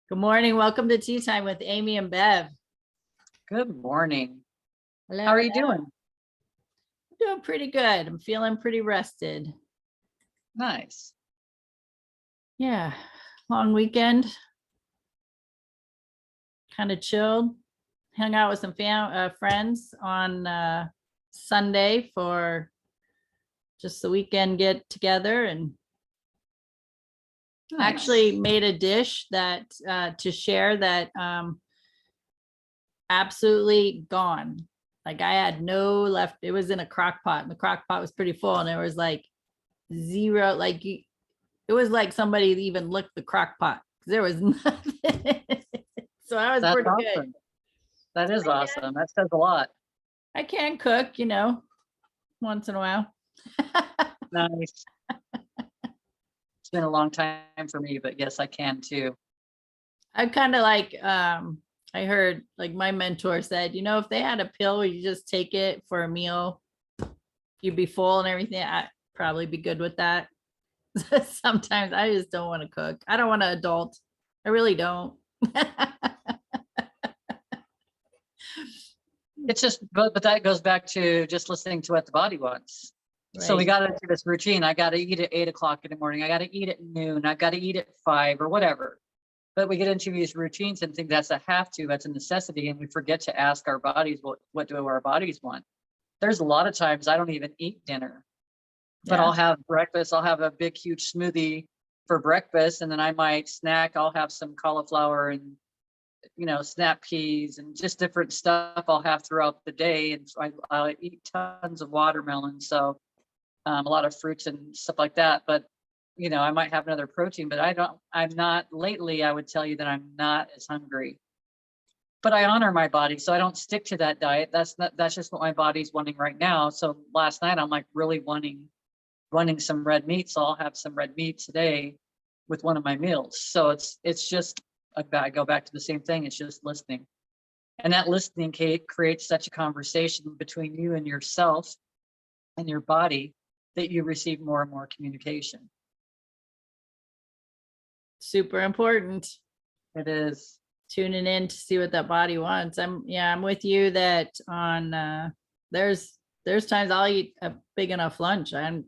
Good morning. Welcome to Tea Time with Amie and Bev. Good morning. Hello. How are you doing? I'm doing pretty good. I'm feeling pretty rested. Nice. Yeah. Long weekend. Kind of chilled. Hung out with some friends on Sunday for just the weekend get together, and Nice. actually made a dish that to share that absolutely gone. Like I had no left. It was in a crock pot, and the crock pot was pretty full, and there was like zero. Like it was like somebody even licked the crock pot. There was nothing. So I was That's pretty good. awesome. That is awesome. That says a lot. I can cook, once in a while. Nice. It's been a long time for me, but yes, I can too. I kind of like I heard like my mentor said, if they had a pill where you just take it for a meal, you'd be full and everything. I'd probably be good with that. Sometimes I just don't want to cook. I don't want to adult. I really don't. It's just, but that goes back to just listening to what the body wants. So we Right. got into this routine. I got to eat at 8 o'clock in the morning. I got to eat at noon. I got to eat at 5 or whatever. But we get into these routines and think that's a have to, that's a necessity. And we forget to ask our bodies, what do our bodies want? There's a lot of times I don't even eat dinner, but Yeah. I'll have breakfast. I'll have a big, huge smoothie for breakfast. And then I might snack. I'll have some cauliflower and, snap peas and just different stuff I'll have throughout the day. And so I'll eat tons of watermelon. So a lot of fruits and stuff like that. But, I might have another protein, but I'm not lately, I would tell you that I'm not as hungry, but I honor my body. So I don't stick to that diet. That's just what my body's wanting right now. So last night I'm like really wanting some red meat. So I'll have some red meat today with one of my meals. So it's just, I go back to the same thing. It's just listening. And that listening, Kate, creates such a conversation between you and yourself and your body that you receive more and more communication. Super important. It is. Tuning in to see what that body wants. I'm with you that on there's times I'll eat a big enough lunch. I'm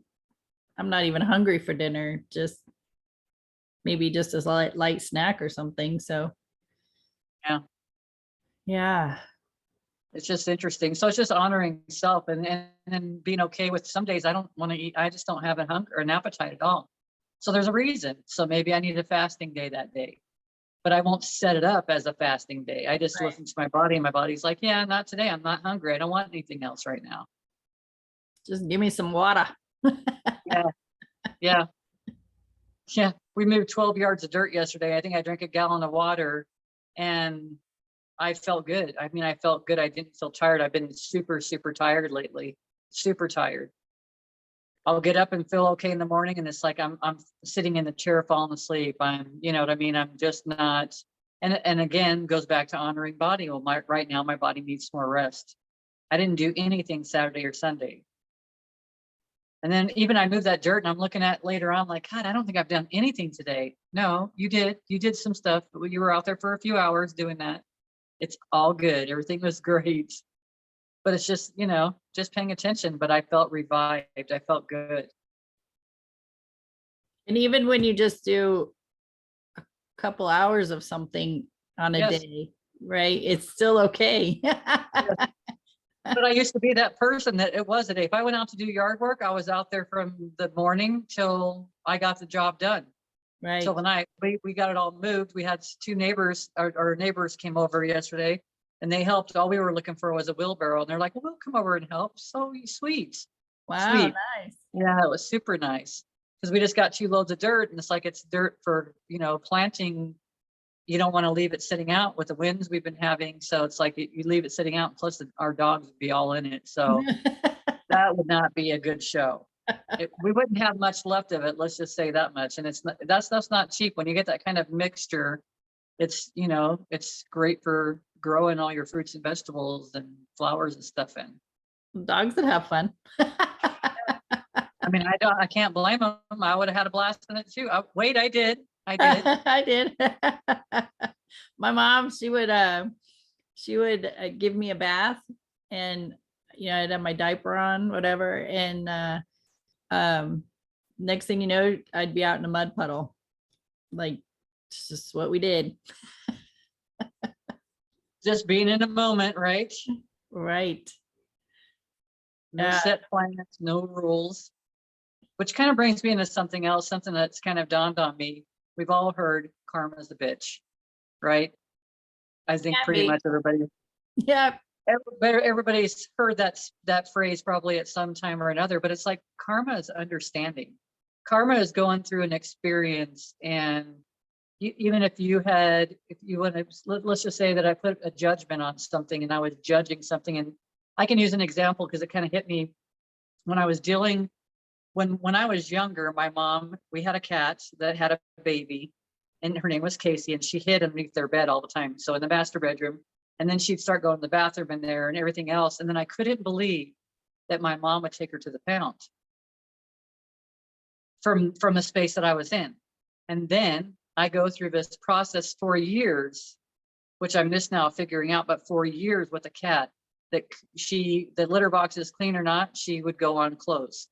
not even hungry for dinner, just maybe just as a light snack or something. So yeah. It's just interesting. So it's just honoring self and being okay with some days I don't want to eat. I just don't have a hunger or an appetite at all. So there's a reason. So maybe I need a fasting day that day, but I won't set it up as a fasting day. I just listen to my body, and my body's like, yeah, not today. I'm not hungry. I don't want anything else right now. Just give me some water. Yeah. We moved 12 yards of dirt yesterday. I think I drank a gallon of water and I felt good. I mean, I felt good. I didn't feel tired. I've been super, super tired lately. Super tired. I'll get up and feel okay in the morning, and it's like I'm sitting in the chair falling asleep. You know what I mean? I'm just not. And again, goes back to honoring body. Well, right now my body needs more rest. I didn't do anything Saturday or Sunday. And then even I moved that dirt, and I'm looking at later on like, God, I don't think I've done anything today. No, you did. You did some stuff, but you were out there for a few hours doing that. It's all good. Everything was great. But it's just, just paying attention. But I felt revived. I felt good. And even when you just do a couple hours of something on a day, right? It's still okay. But I used to be that person that it was a day. If I went out to do yard work, I was out there from the morning till I got the job done. Right. Till the night. We got it all moved. We had two neighbors, our neighbors came over yesterday and they helped. All we were looking for was a wheelbarrow. And they're like, well, we'll come over and help. So sweet. Wow, Sweet. nice. Yeah, it was super nice. Because we just got 2 loads of dirt, and it's like it's dirt for, planting. You don't want to leave it sitting out with the winds we've been having. So it's like you leave it sitting out, plus our dogs would be all in it. So that would not be a good show. We wouldn't have much left of it. Let's just say that much. And that stuff's not cheap. When you get that kind of mixture, it's, it's great for growing all your fruits and vegetables and flowers and stuff in. Dogs that have fun. I mean, I can't blame them. I would have had a blast in it too. I did. I did. I did. My mom, she would give me a bath, and I'd have my diaper on, whatever, and um, next thing you know, I'd be out in a mud puddle. Like, it's just what we did. Just being in a moment, right? Right. No set plans, no rules. Which kind of brings me into something else, something that's kind of dawned on me. We've all heard karma's a bitch, right? I think Can pretty be. much everybody, Yeah. everybody's heard that phrase probably at some time or another, but it's like karma is understanding. Karma is going through an experience, and even if you want to, let's just say that I put a judgment on something and I was judging something, and I can use an example because it kind of hit me when I was dealing, when I was younger, my mom, we had a cat that had a baby, and her name was Casey, and she hid underneath their bed all the time. So in the master bedroom, and then she'd start going to the bathroom in there and everything else. And then I couldn't believe that my mom would take her to the pound from the space that I was in. And then I go through this process for years, which I'm just now figuring out, but for years with a cat, that the litter box is clean or not, she would go on clothes.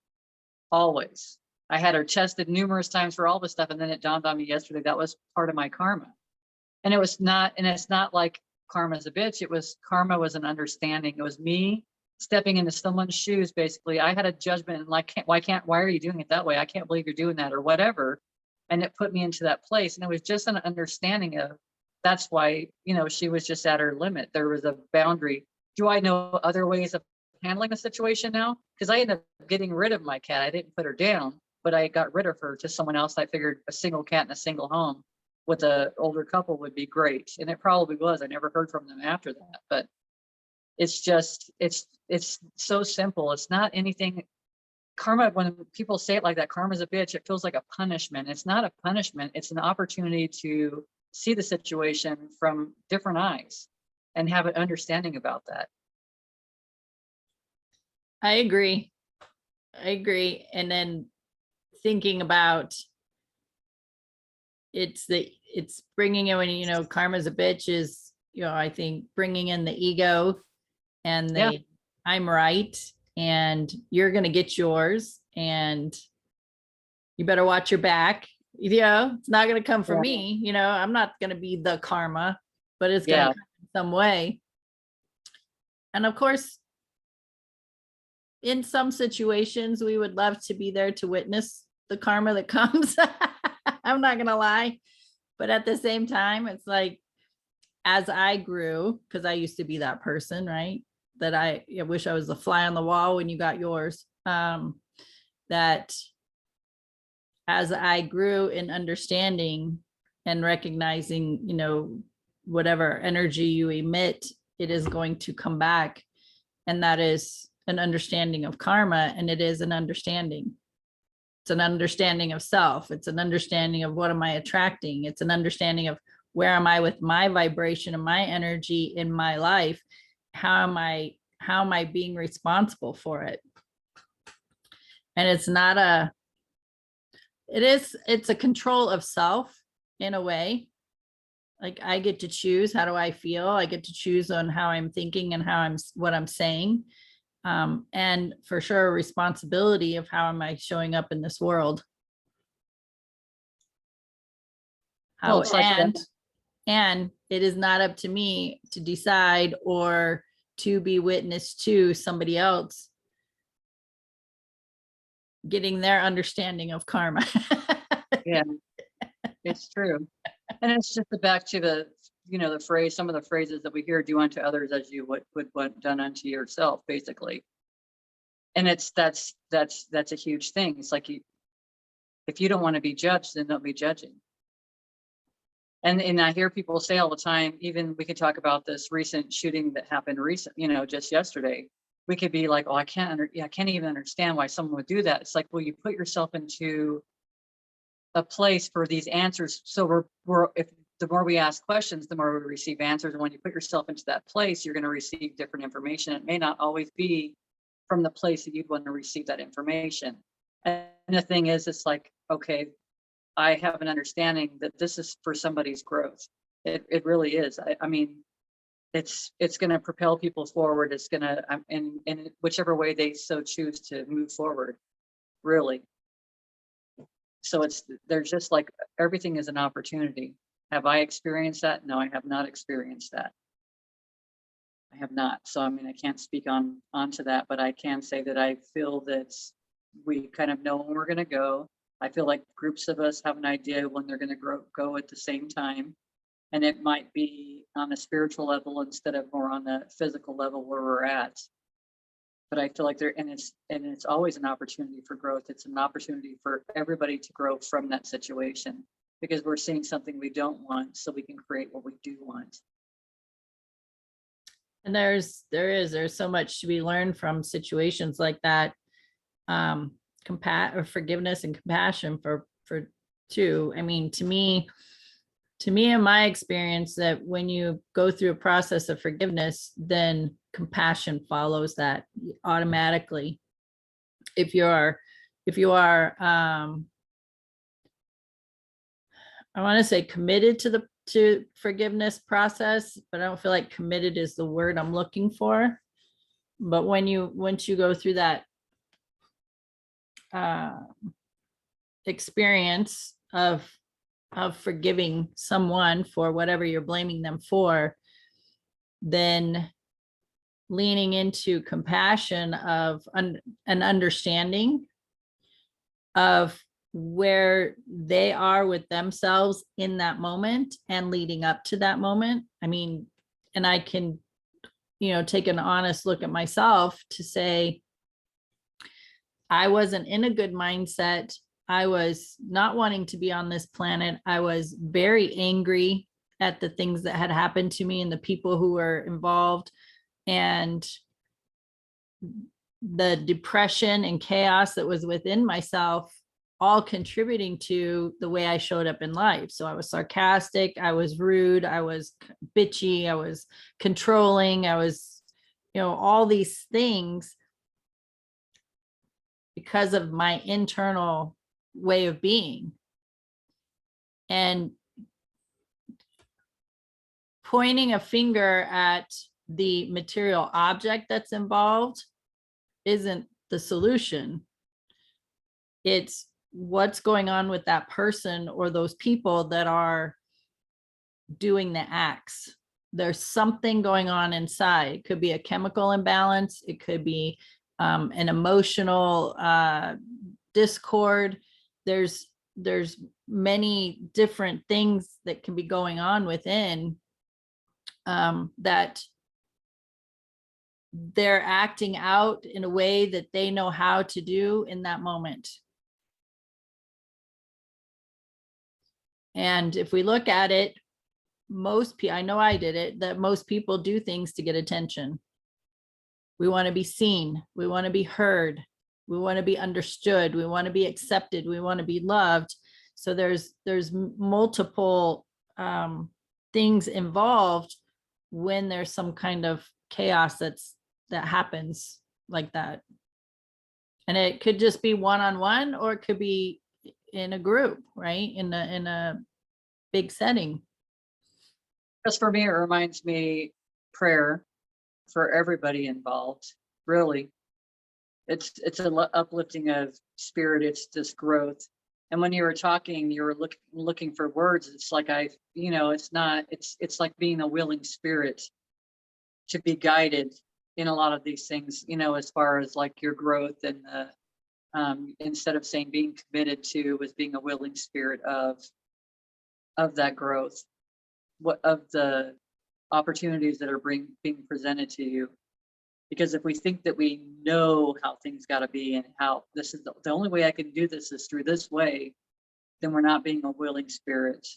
Always. I had her tested numerous times for all this stuff. And then it dawned on me yesterday, that was part of my karma. And it's not like karma's a bitch. Karma was an understanding. It was me stepping into someone's shoes. Basically, I had a judgment and like, why are you doing it that way? I can't believe you're doing that or whatever. And it put me into that place. And it was just an understanding of, that's why, she was just at her limit. There was a boundary. Do I know other ways of handling the situation now? Because I ended up getting rid of my cat. I didn't put her down, but I got rid of her to someone else. I figured a single cat in a single home with an older couple would be great. And it probably was. I never heard from them after that, but it's just, it's so simple. It's not anything. Karma, when people say it like that, karma's a bitch, it feels like a punishment. It's not a punishment. It's an opportunity to see the situation from different eyes and have an understanding about that. I agree. And then thinking about it's bringing in, when karma's a bitch is, I think bringing in the ego and I'm right and you're going to get yours and you better watch your back. It's not going to come from me. I'm not going to be the karma, but it's going to come in some way. And of course, in some situations, we would love to be there to witness the karma that comes. I'm not going to lie. But at the same time, it's like, as I grew, because I used to be that person, right? That I wish I was the fly on the wall when you got yours. That as I grew in understanding and recognizing, whatever energy you emit, it is going to come back. And that is an understanding of karma. And it is an understanding. It's an understanding of self. It's an understanding of what am I attracting? It's an understanding of where am I with my vibration and my energy in my life? How am I being responsible for it? And it's a control of self in a way. Like I get to choose, how do I feel? I get to choose on how I'm thinking and what I'm saying. And for sure, responsibility of how am I showing up in this world? And it is not up to me to decide or to be witness to somebody else getting their understanding of karma. Yeah, it's true. And it's just back to the phrase, some of the phrases that we hear, do unto others as you would want done unto yourself, basically. And that's a huge thing. It's like, if you don't want to be judged, then don't be judging. And I hear people say all the time, even we could talk about this recent shooting that happened just yesterday. We could be like, oh, I can't even understand why someone would do that. It's like, well, you put yourself into a place for these answers. So if the more we ask questions, the more we receive answers. And when you put yourself into that place, you're going to receive different information. It may not always be from the place that you'd want to receive that information. And the thing is, it's like, okay, I have an understanding that this is for somebody's growth. It really is. I mean, it's going to propel people forward. It's going to, in whichever way they so choose to move forward, really. So they're just like, everything is an opportunity. Have I experienced that? No, I have not experienced that. I have not. So, I mean, I can't speak onto that, but I can say that I feel that we kind of know when we're going to go. I feel like groups of us have an idea when they're going to go at the same time. And it might be on a spiritual level instead of more on a physical level where we're at. But I feel like it's always an opportunity for growth. It's an opportunity for everybody to grow from that situation, because we're seeing something we don't want, so we can create what we do want. And there's so much to be learned from situations like that. Forgiveness and compassion for two. I mean, to me, in my experience, that when you go through a process of forgiveness, then compassion follows that automatically. If you are, I want to say committed to forgiveness process, but I don't feel like committed is the word I'm looking for. But once you go through that experience of forgiving someone for whatever you're blaming them for, then leaning into compassion of an understanding of where they are with themselves in that moment and leading up to that moment. I mean, and I can, take an honest look at myself to say, I wasn't in a good mindset. I was not wanting to be on this planet. I was very angry at the things that had happened to me and the people who were involved, and the depression and chaos that was within myself, all contributing to the way I showed up in life. So I was sarcastic, I was rude, I was bitchy, I was controlling, I was, all these things because of my internal way of being. And pointing a finger at the material object that's involved isn't the solution. It's what's going on with that person or those people that are doing the acts. There's something going on inside. It could be a chemical imbalance. It could be an emotional discord. There's many different things that can be going on within that they're acting out in a way that they know how to do in that moment. And if we look at it, most people, I know I did it, that most people do things to get attention. We want to be seen. We want to be heard. We want to be understood. We want to be accepted. We want to be loved. So there's multiple things involved when there's some kind of chaos that happens like that. And it could just be one-on-one, or it could be in a group, right? In a big setting. Just for me, it reminds me prayer for everybody involved. Really, it's an uplifting of spirit. It's just growth. And when you were talking, you were looking for words. It's like it's like being a willing spirit to be guided in a lot of these things. As far as like your growth, and instead of saying being committed to, was being a willing spirit of that growth, of the opportunities that are being presented to you. Because if we think that we know how things got to be and how this is the only way I can do this is through this way, then we're not being a willing spirit.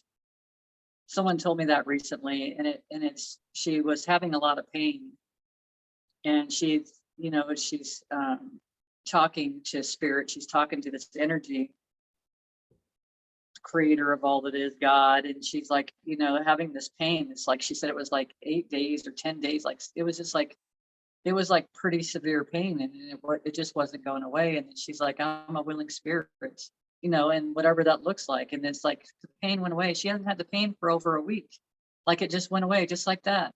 Someone told me that recently, and she was having a lot of pain, and she's talking to spirit. She's talking to this energy, creator of all that is, God. And she's like, having this pain. It's like, she said it was like 8 days or 10 days. Like, it was just like, it was like pretty severe pain, and it just wasn't going away. And she's like, I'm a willing spirit. and whatever that looks like. And it's like the pain went away. She hasn't had the pain for over a week. Like it just went away just like that.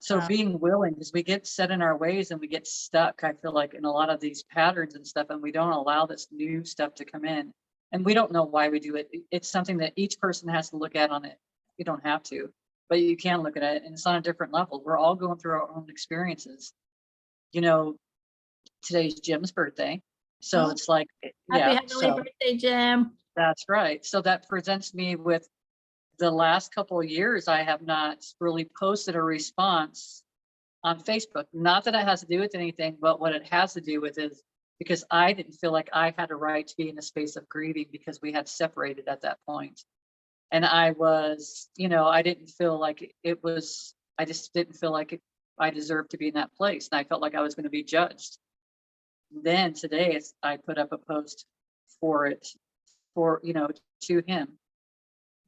So Wow. being willing, because we get set in our ways and we get stuck, I feel like, in a lot of these patterns and stuff, and we don't allow this new stuff to come in. And we don't know why we do it. It's something that each person has to look at on it. You don't have to, but you can look at it, and it's on a different level. We're all going through our own experiences. You know, today's Jim's birthday. So Oh, it's like, happy yeah, heavenly so birthday, Jim. that's right. So that presents me with the last couple of years, I have not really posted a response on Facebook. Not that it has to do with anything, but what it has to do with is because I didn't feel like I had a right to be in a space of grieving because we had separated at that point. And I was, I didn't feel like I just didn't feel like I deserved to be in that place. And I felt like I was going to be judged. Then today I put up a post for it, to him,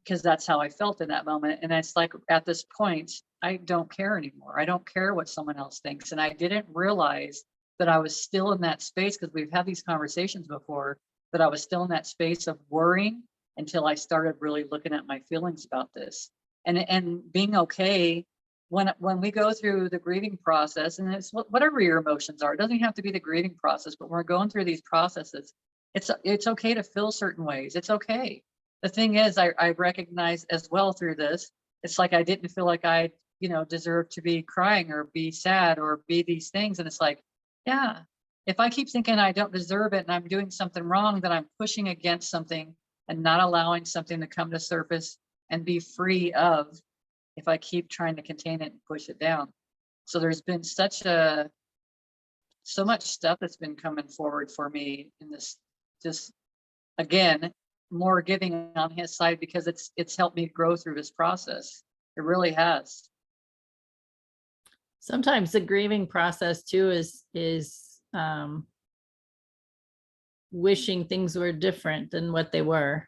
because that's how I felt in that moment. And it's like, at this point, I don't care anymore. I don't care what someone else thinks. And I didn't realize that I was still in that space, because we've had these conversations before, that I was still in that space of worrying until I started really looking at my feelings about this and being okay when we go through the grieving process. And it's whatever your emotions are, it doesn't have to be the grieving process, but when we're going through these processes, it's okay to feel certain ways. It's okay. The thing is, I recognize as well through this, it's like I didn't feel like I, deserved to be crying or be sad or be these things. And it's like, yeah, if I keep thinking I don't deserve it and I'm doing something wrong, then I'm pushing against something and not allowing something to come to surface and be free of, if I keep trying to contain it and push it down. So there's been so much stuff that's been coming forward for me in this, just again, more giving on his side, because it's helped me grow through this process. It really has. Sometimes the grieving process too is wishing things were different than what they were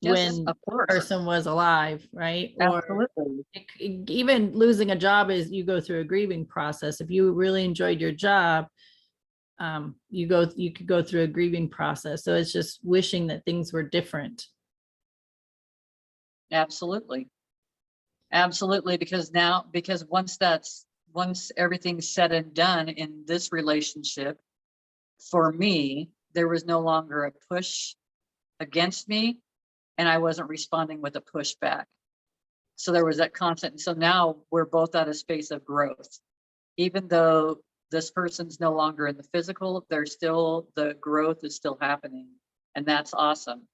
Yes, when of the course. person was alive, right? Or Absolutely. even losing a job is, you go through a grieving process. If you really enjoyed your job, you could go through a grieving process. So it's just wishing that things were different. Absolutely. Absolutely. Because once everything's said and done in this relationship, for me, there was no longer a push against me, and I wasn't responding with a pushback. So there was that constant. So now we're both at a space of growth. Even though this person's no longer in the physical, the growth is still happening. And that's awesome.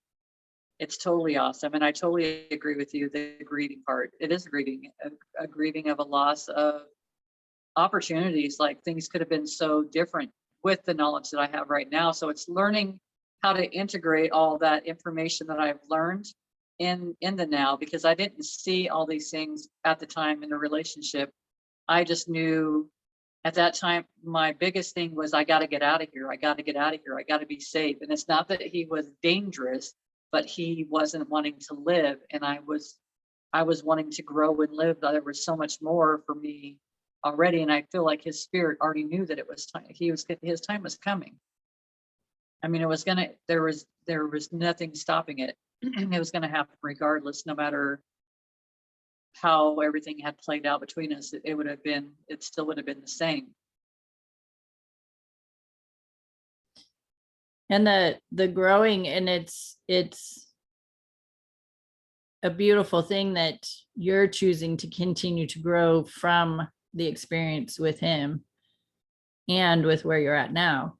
It's totally awesome. And I totally agree with you. The grieving part, it is a grieving of a loss of opportunities. Like, things could have been so different with the knowledge that I have right now. So it's learning how to integrate all that information that I've learned in the now, because I didn't see all these things at the time in the relationship. I just knew at that time, my biggest thing was, I got to get out of here. I got to get out of here. I got to be safe. And it's not that he was dangerous, but he wasn't wanting to live. And I was wanting to grow and live. There was so much more for me already. And I feel like his spirit already knew that it was time. His time was coming. I mean, there was nothing stopping it. It was going to happen regardless, no matter how everything had played out between us. It still would have been the same. And the growing, and it's a beautiful thing that you're choosing to continue to grow from the experience with him and with where you're at now.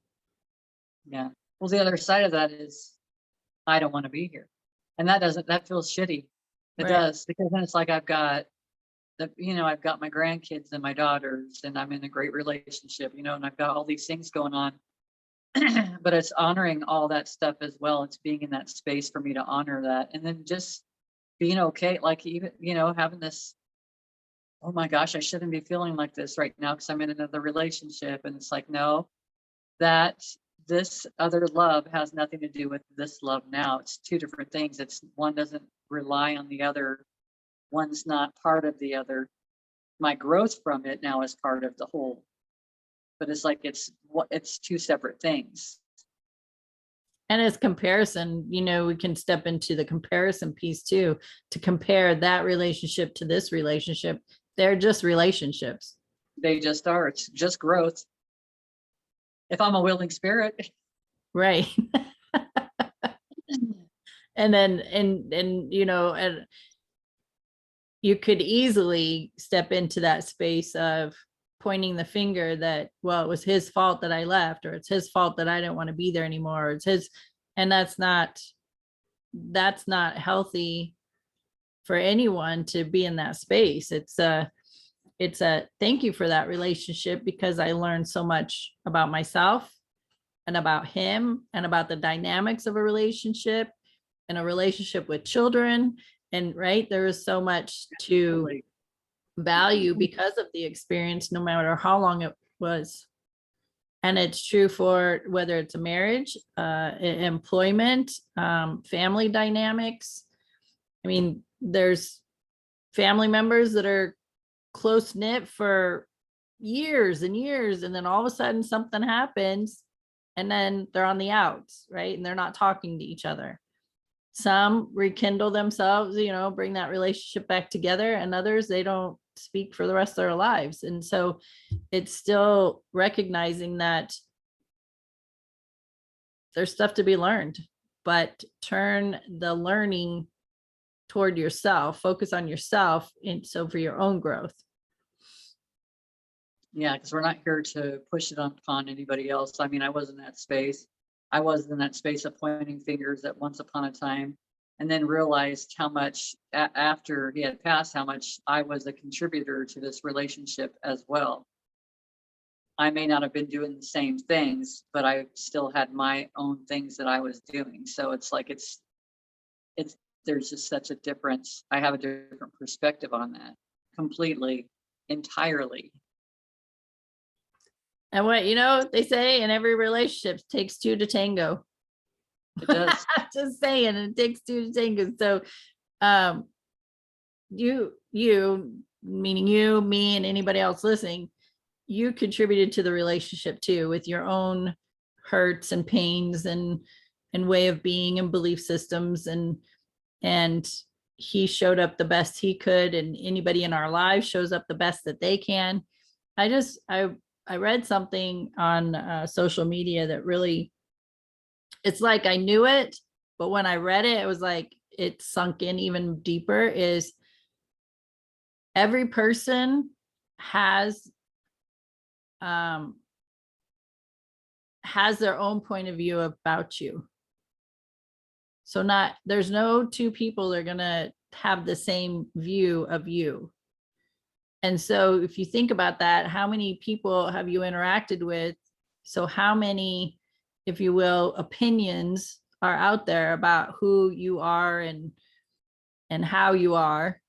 Yeah. Well, the other side of that is, I don't want to be here. And that feels shitty. It Right. does, because then it's like, I've got my grandkids and my daughters, and I'm in a great relationship, and I've got all these things going on. But it's honoring all that stuff as well. It's being in that space for me to honor that. And then just being okay. Like, even, having this, oh my gosh, I shouldn't be feeling like this right now because I'm in another relationship. And it's like, no, that this other love has nothing to do with this love now. It's two different things. It's one doesn't rely on the other. One's not part of the other. My growth from it now is part of the whole. But it's like, it's two separate things. And as comparison, we can step into the comparison piece too, to compare that relationship to this relationship. They're just relationships. They just are. It's just growth. If I'm a willing spirit. Right. And then, and you could easily step into that space of pointing the finger that, well, it was his fault that I left, or it's his fault that I didn't want to be there anymore. Or it's his, and that's not healthy for anyone to be in that space. It's a thank you for that relationship, because I learned so much about myself and about him and about the dynamics of a relationship and a relationship with children. And right, there is so much to value because of the experience, no matter how long it was. And it's true for whether it's a marriage, employment, family dynamics. I mean, there's family members that are close knit for years and years, and then all of a sudden something happens and then they're on the outs, right? And they're not talking to each other. Some rekindle themselves, bring that relationship back together, and others, they don't speak for the rest of their lives. And so it's still recognizing that there's stuff to be learned, but turn the learning toward yourself, focus on yourself, and so for your own growth. Yeah, because we're not here to push it upon anybody else. I mean, I was in that space. I was in that space of pointing fingers at once upon a time, and then realized how much after he had passed, how much I was a contributor to this relationship as well. I may not have been doing the same things, but I still had my own things that I was doing. So it's like, there's just such a difference. I have a different perspective on that completely, entirely. And what, they say in every relationship, it takes two to tango. It does. Just saying, it takes two to tango. So you meaning you, me, and anybody else listening, you contributed to the relationship too, with your own hurts and pains and way of being and belief systems, and he showed up the best he could, and anybody in our lives shows up the best that they can. I read something on social media that really, it's like I knew it, but when I read it, it was like it sunk in even deeper, is every person has their own point of view about you. So there's no two people that are going to have the same view of you. And so if you think about that, how many people have you interacted with? So how many, if you will, opinions are out there about who you are and how you are?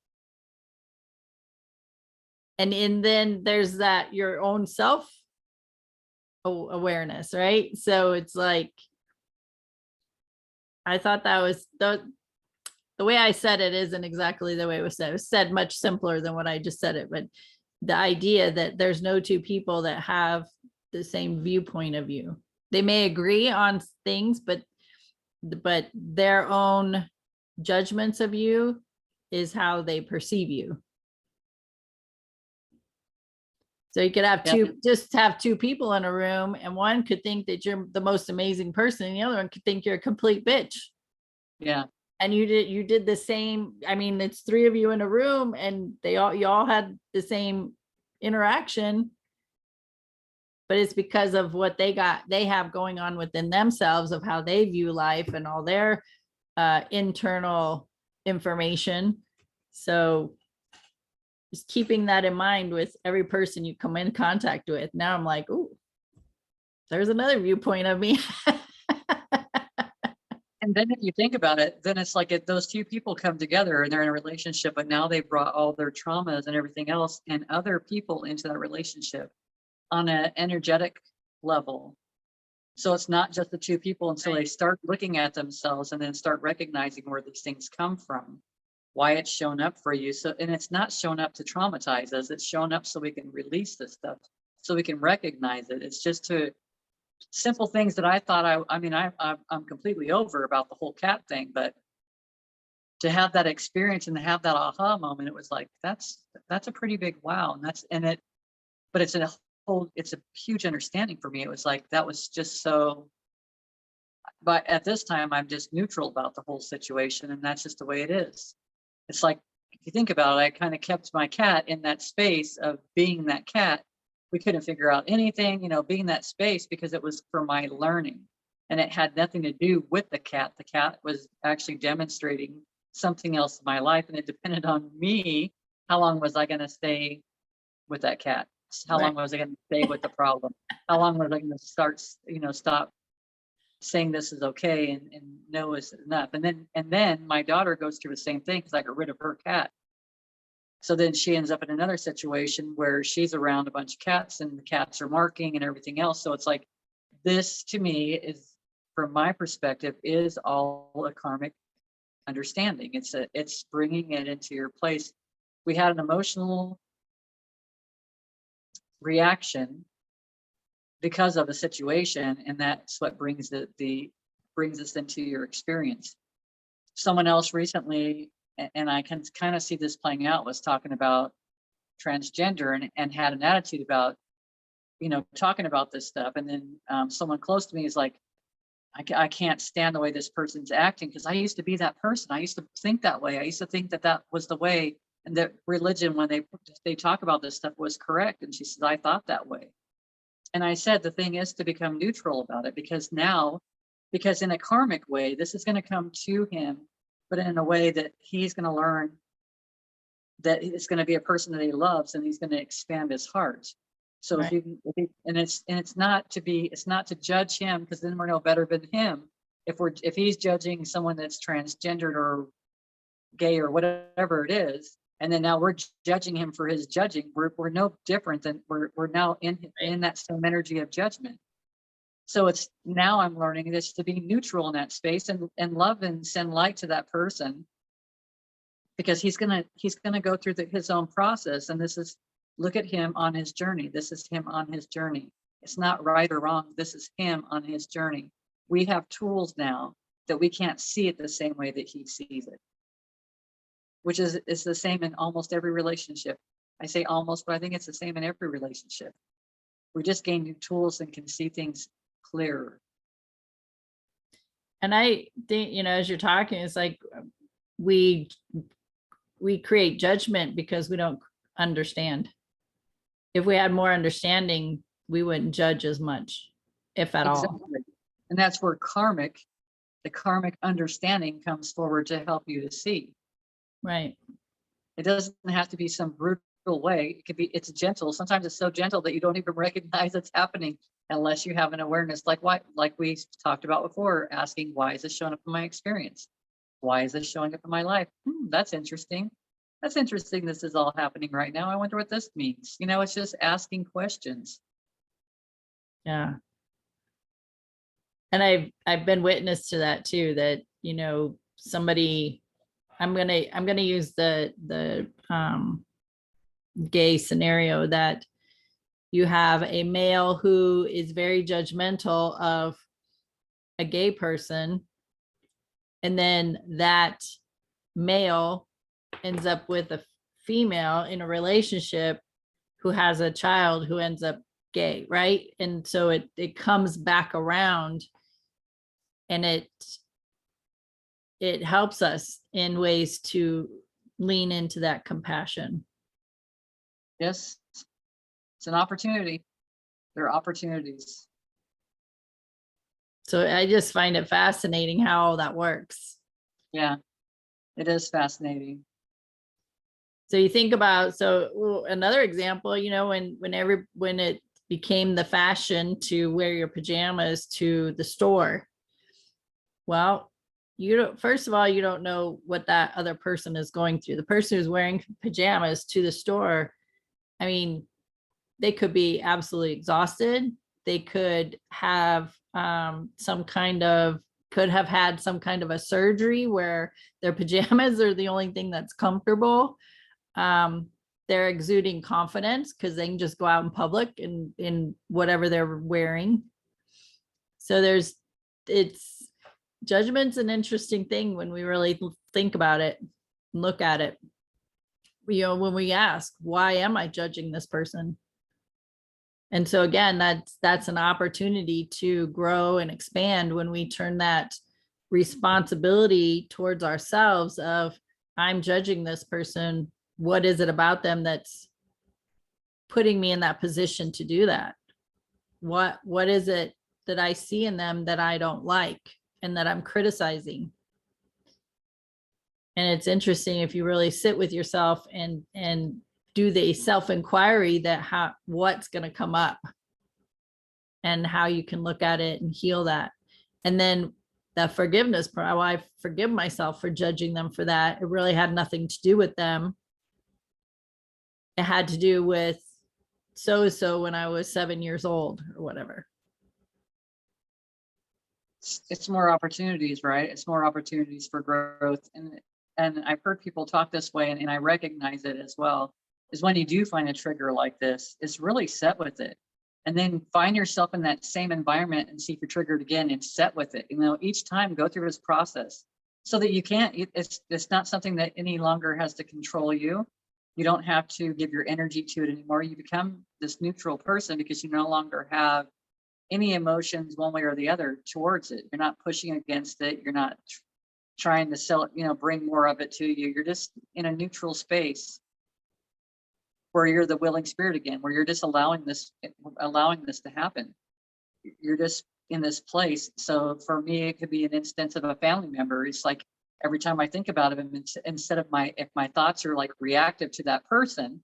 And then there's that your own self awareness, right? So it's like, I thought that was the way I said it isn't exactly the way it was said. It was said much simpler than what I just said it. But the idea that there's no two people that have the same viewpoint of you. They may agree on things, but their own judgments of you is how they perceive you. So you could have two people in a room, and one could think that you're the most amazing person, and the other one could think you're a complete bitch. Yeah. And you did the same. I mean, it's three of you in a room, and you all had the same interaction, but it's because of what they have going on within themselves, of how they view life and all their internal information. So just keeping that in mind with every person you come in contact with. Now I'm like, oh, there's another viewpoint of me. And then if you think about it, then it's like those two people come together and they're in a relationship, but now they brought all their traumas and everything else and other people into that relationship on an energetic level. So it's not just the two people until they start looking at themselves and then start recognizing where these things come from, why it's shown up for you. So, and it's not shown up to traumatize us. It's shown up so we can release this stuff, so we can recognize it. It's just to simple things that I thought I'm completely over about the whole cat thing, but to have that experience and to have that aha moment, it was like, that's a pretty big wow. And but it's a huge understanding for me. It was like, that was just so, but at this time, I'm just neutral about the whole situation. And that's just the way it is. It's like, if you think about it, I kind of kept my cat in that space of being that cat. We couldn't figure out anything, being that space, because it was for my learning. And it had nothing to do with the cat. The cat was actually demonstrating something else in my life. And it depended on me. How long was I going to stay with that cat? How long was I going to stay with the problem? How long was I going to stop saying this is okay and no is enough? And then my daughter goes through the same thing because I got rid of her cat. So then she ends up in another situation where she's around a bunch of cats and the cats are marking and everything else. So it's like, this to me is, from my perspective, is all a karmic understanding. It's bringing it into your place. We had an emotional reaction because of a situation, and that's what brings us into your experience. Someone else recently, and I can kind of see this playing out, was talking about transgender and had an attitude about, talking about this stuff. And then someone close to me is like, I can't stand the way this person's acting, because I used to be that person. I used to think that way. I used to think that was the way, and that religion, when they talk about this stuff, was correct. And she says, I thought that way. And I said, the thing is to become neutral about it, because in a karmic way, this is going to come to him, but in a way that he's going to learn that it's going to be a person that he loves, and he's going to expand his heart. So Right. it's not to judge him, because then we're no better than him. If he's judging someone that's transgendered or gay or whatever it is, and then now we're judging him for his judging, we're no different than we're now in that same energy of judgment. So it's, now I'm learning this, to be neutral in that space and love and send light to that person, because he's gonna go through his own process. And this is, look at him on his journey. This is him on his journey. It's not right or wrong. This is him on his journey. We have tools now that we can't see it the same way that he sees it, which is the same in almost every relationship. I say almost, but I think it's the same in every relationship. We just gain new tools and can see things clearer. And I think, as you're talking, it's like we create judgment because we don't understand. If we had more understanding, we wouldn't judge as much, if at all. Exactly. And that's where the karmic understanding comes forward to help you to see. Right. It doesn't have to be some brutal way. It's gentle. Sometimes it's so gentle that you don't even recognize it's happening unless you have an awareness, like we talked about before, asking, why is this showing up in my experience? Why is this showing up in my life? That's interesting. That's interesting. This is all happening right now. I wonder what this means. It's just asking questions. Yeah. And I've been witness to that too, that, somebody, I'm gonna use the gay scenario, that you have a male who is very judgmental of a gay person, and then that male ends up with a female in a relationship who has a child who ends up gay, right? And so it comes back around, and it helps us in ways to lean into that compassion. Yes, it's an opportunity. There are opportunities. So I just find it fascinating how all that works. Yeah, it is fascinating. So you think about, another example, when it became the fashion to wear your pajamas to the store. Well, first of all, you don't know what that other person is going through. The person who's wearing pajamas to the store, I mean, they could be absolutely exhausted. They could have had some kind of a surgery where their pajamas are the only thing that's comfortable. They're exuding confidence because they can just go out in public in whatever they're wearing. So judgment's an interesting thing when we really think about it, look at it. When we ask, why am I judging this person? And so again, that's an opportunity to grow and expand when we turn that responsibility towards ourselves of, I'm judging this person. What is it about them that's putting me in that position to do that? What is it that I see in them that I don't like and that I'm criticizing? And it's interesting if you really sit with yourself and do the self-inquiry that what's going to come up and how you can look at it and heal that. And then the forgiveness part, I forgive myself for judging them for that. It really had nothing to do with them. It had to do with so when I was 7 years old or whatever. It's more opportunities, right? It's more opportunities for growth. And I've heard people talk this way, and I recognize it as well, is when you do find a trigger like this, it's really set with it. And then find yourself in that same environment and see if you're triggered again and set with it. Each time go through this process so that you can't, it's not something that any longer has to control you. You don't have to give your energy to it anymore. You become this neutral person because you no longer have any emotions one way or the other towards it. You're not pushing against it. You're not trying to sell it, bring more of it to you. You're just in a neutral space where you're the willing spirit again, where you're just allowing this to happen. You're just in this place. So for me, it could be an instance of a family member. It's like every time I think about it, instead of if my thoughts are like reactive to that person,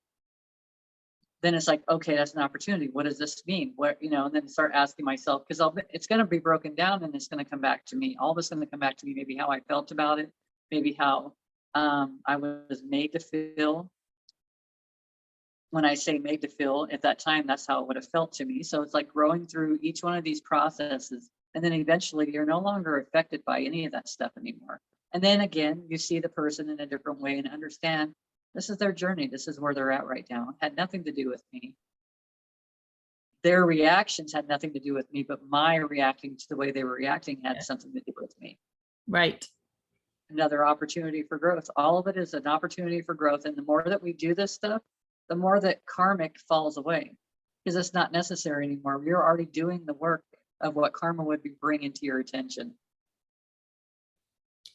then it's like, okay, that's an opportunity. What does this mean? And then start asking myself, because it's going to be broken down and it's going to come back to me. All of it's going to come back to me, maybe how I felt about it, maybe how I was made to feel. When I say made to feel, at that time, that's how it would have felt to me. So it's like growing through each one of these processes. And then eventually you're no longer affected by any of that stuff anymore. And then again, you see the person in a different way and understand this is their journey. This is where they're at right now. It had nothing to do with me. Their reactions had nothing to do with me, but my reacting to the way they were reacting had something to do with me. Right. Another opportunity for growth. All of it is an opportunity for growth. And the more that we do this stuff, the more that karmic falls away because it's not necessary anymore. You're already doing the work of what karma would be bringing to your attention.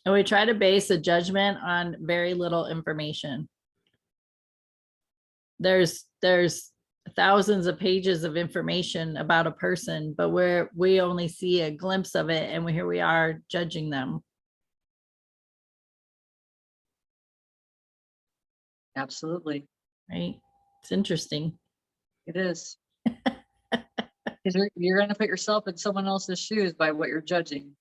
And we try to base a judgment on very little information. There's thousands of pages of information about a person, but we only see a glimpse of it, and here we are judging them. Absolutely. Right. It's interesting. It is. Because you're going to put yourself in someone else's shoes by what you're judging.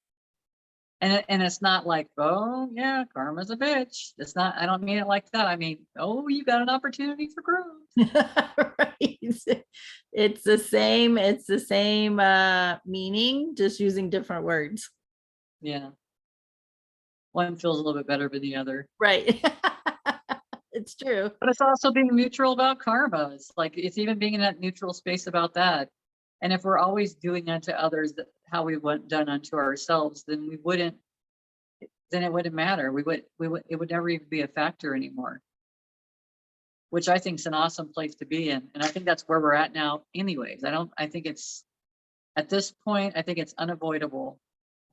And it's not like, oh yeah, karma's a bitch. It's not, I don't mean it like that. I mean, oh, you got an opportunity for growth. Right. It's the same meaning, just using different words. Yeah. One feels a little bit better than the other. Right. It's true. But it's also being neutral about karma. It's like, it's even being in that neutral space about that. And if we're always doing unto others how we want done unto ourselves, then it wouldn't matter. It would never even be a factor anymore, which I think is an awesome place to be in. And I think that's where we're at now anyways. I think it's, at this point, I think it's unavoidable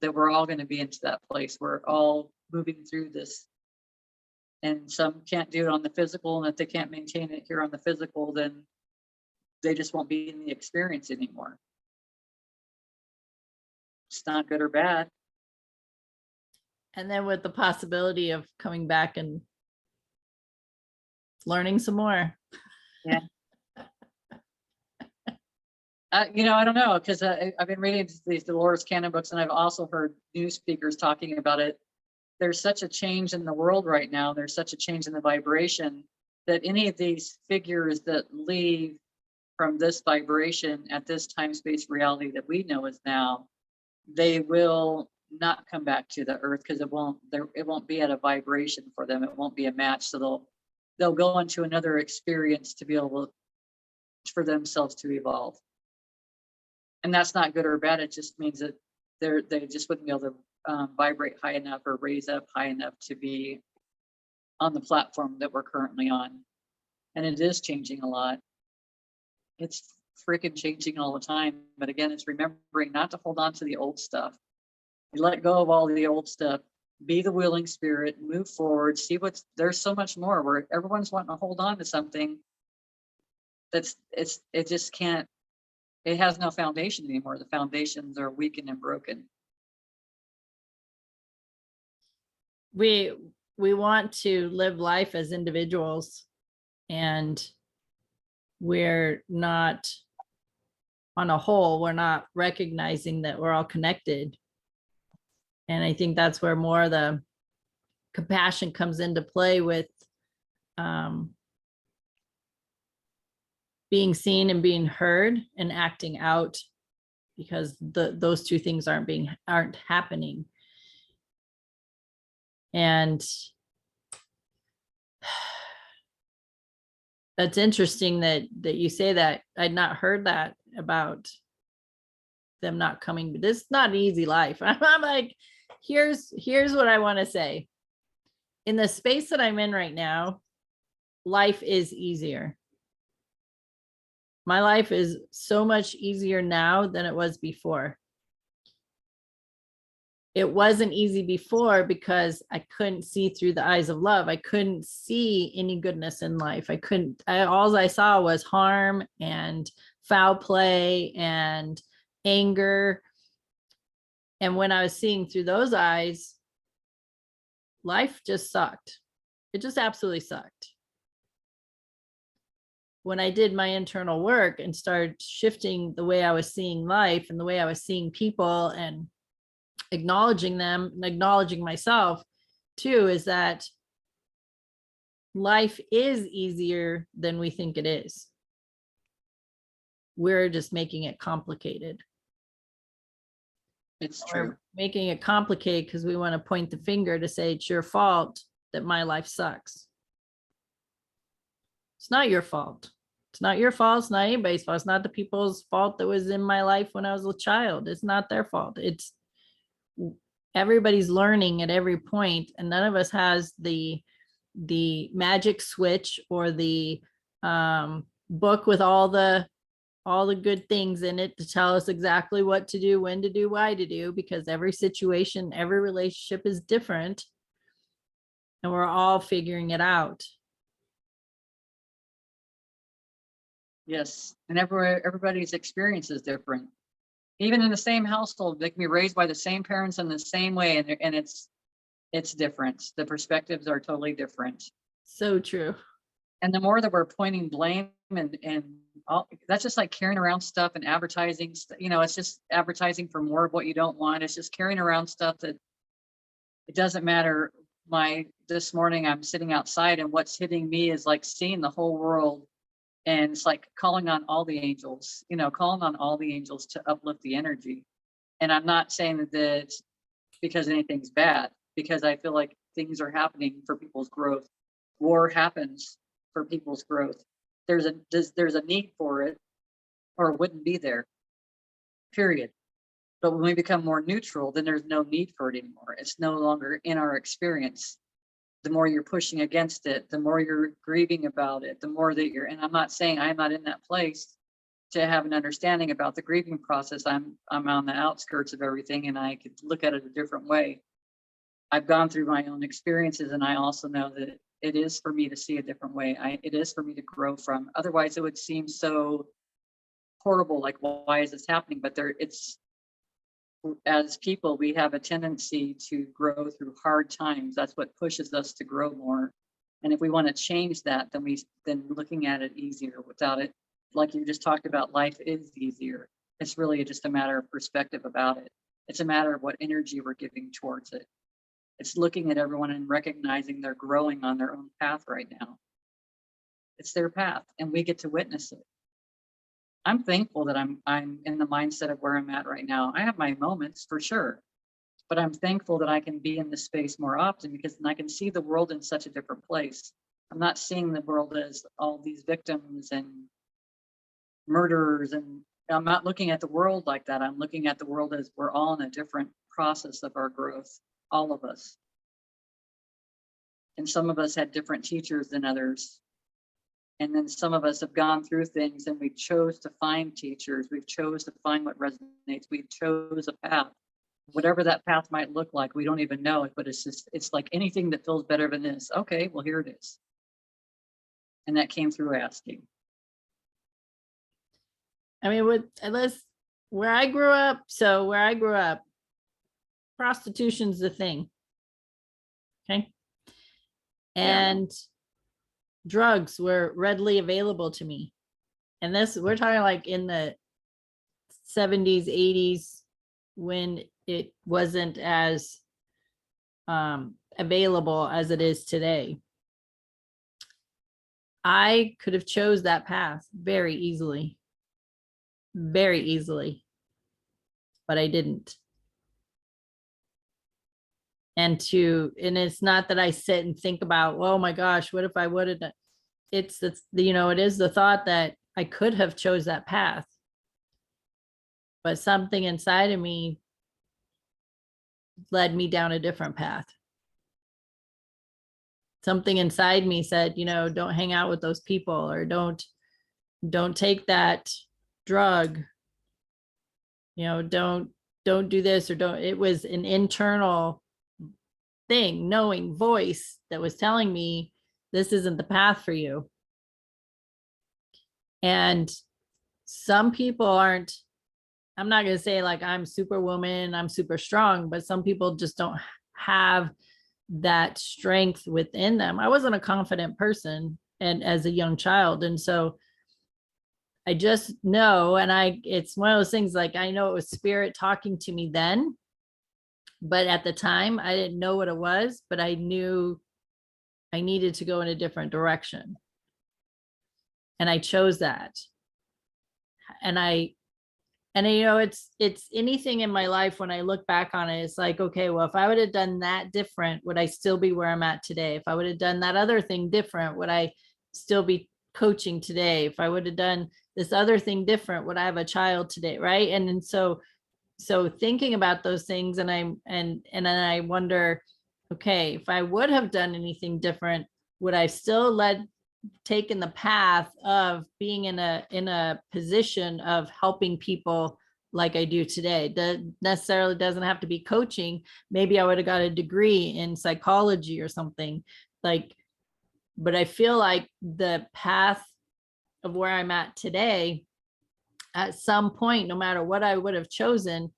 that we're all going to be into that place. We're all moving through this. And some can't do it on the physical, and if they can't maintain it here on the physical, then they just won't be in the experience anymore. It's not good or bad. And then with the possibility of coming back and learning some more. Yeah. I don't know, because I've been reading these Dolores Cannon books, and I've also heard news speakers talking about it. There's such a change in the world right now. There's such a change in the vibration that any of these figures that leave from this vibration at this time, space, reality that we know is now, they will not come back to the earth because it won't be at a vibration for them. It won't be a match. So they'll go into another experience to be able for themselves to evolve. And that's not good or bad. It just means that they just wouldn't be able to vibrate high enough or raise up high enough to be on the platform that we're currently on. And it is changing a lot. It's freaking changing all the time. But again, it's remembering not to hold on to the old stuff. You let go of all the old stuff, be the willing spirit, move forward, see there's so much more where everyone's wanting to hold on to something it just can't, it has no foundation anymore. The foundations are weakened and broken. We want to live life as individuals, and we're not, on a whole, we're not recognizing that we're all connected. And I think that's where more of the compassion comes into play, with being seen and being heard and acting out, because those two things aren't happening. And that's interesting that you say that. I'd not heard that about them not coming, but this is not an easy life. I'm like, here's what I want to say. In the space that I'm in right now, life is easier. My life is so much easier now than it was before. It wasn't easy before because I couldn't see through the eyes of love. I couldn't see any goodness in life. All I saw was harm and foul play and anger. And when I was seeing through those eyes, life just sucked. It just absolutely sucked. When I did my internal work and started shifting the way I was seeing life and the way I was seeing people, and acknowledging them and acknowledging myself too, is that life is easier than we think it is. We're just making it complicated. It's true. We're making it complicated because we want to point the finger to say it's your fault that my life sucks. It's not your fault. It's not your fault. It's not anybody's fault. It's not the people's fault that was in my life when I was a child. It's not their fault. It's everybody's learning at every point, and none of us has the magic switch or the book with all the good things in it to tell us exactly what to do, when to do, why to do, because every situation, every relationship is different, and we're all figuring it out. Yes, and everybody's experience is different. Even in the same household, they can be raised by the same parents in the same way, and it's different. The perspectives are totally different. So true. And the more that we're pointing blame and all, that's just like carrying around stuff and advertising. It's just advertising for more of what you don't want. It's just carrying around stuff that it doesn't matter. This morning I'm sitting outside, and what's hitting me is like seeing the whole world. And it's like calling on all the angels, calling on all the angels to uplift the energy. And I'm not saying that because anything's bad, because I feel like things are happening for people's growth. War happens for people's growth. There's a need for it, or it wouldn't be there, period. But when we become more neutral, then there's no need for it anymore. It's no longer in our experience. The more you're pushing against it, the more you're grieving about it, the more that and I'm not saying I'm not in that place to have an understanding about the grieving process. I'm on the outskirts of everything, and I could look at it a different way. I've gone through my own experiences, and I also know that it is for me to see a different way. It is for me to grow from. Otherwise, it would seem so horrible. Like, why is this happening? But as people, we have a tendency to grow through hard times. That's what pushes us to grow more. And if we want to change that, then looking at it easier without it, like you just talked about, life is easier. It's really just a matter of perspective about it. It's a matter of what energy we're giving towards it. It's looking at everyone and recognizing they're growing on their own path right now. It's their path, and we get to witness it. I'm thankful that I'm in the mindset of where I'm at right now. I have my moments for sure, but I'm thankful that I can be in this space more often, because then I can see the world in such a different place. I'm not seeing the world as all these victims and murderers and I'm not looking at the world like that. I'm looking at the world as we're all in a different process of our growth, all of us. And some of us had different teachers than others. And then some of us have gone through things and we chose to find teachers. We've chose to find what resonates. We chose a path. Whatever that path might look like, we don't even know it, but it's just, it's like anything that feels better than this. Okay, well, here it is. And that came through asking. I mean, with unless where I grew up, prostitution's the thing. Okay. And drugs were readily available to me. And this, we're talking like in the 70s, 80s, when it wasn't as available as it is today. I could have chose that path very easily, but I didn't. And it's not that I sit and think about, oh my gosh, what if I would have done? It's the, it is the thought that I could have chose that path, but something inside of me led me down a different path. Something inside me said, don't hang out with those people, or don't take that drug, don't do this, or don't. It was an internal thing, knowing voice that was telling me this isn't the path for you. And some people aren't, I'm not going to say like I'm superwoman, I'm super strong, but some people just don't have that strength within them. I wasn't a confident person and as a young child. And so I just know, and it's one of those things, like I know it was spirit talking to me then, but at the time I didn't know what it was, but I knew I needed to go in a different direction. And I chose that. And it's anything in my life, when I look back on it, it's like, okay, well, if I would have done that different, would I still be where I'm at today? If I would have done that other thing different, would I still be coaching today? If I would have done this other thing different, would I have a child today? Right. And so thinking about those things, and then I wonder, okay, if I would have done anything different, would I still taken the path of being in a position of helping people like I do today? That necessarily doesn't have to be coaching. Maybe I would have got a degree in psychology or something like, but I feel like the path of where I'm at today, at some point, no matter what I would have chosen,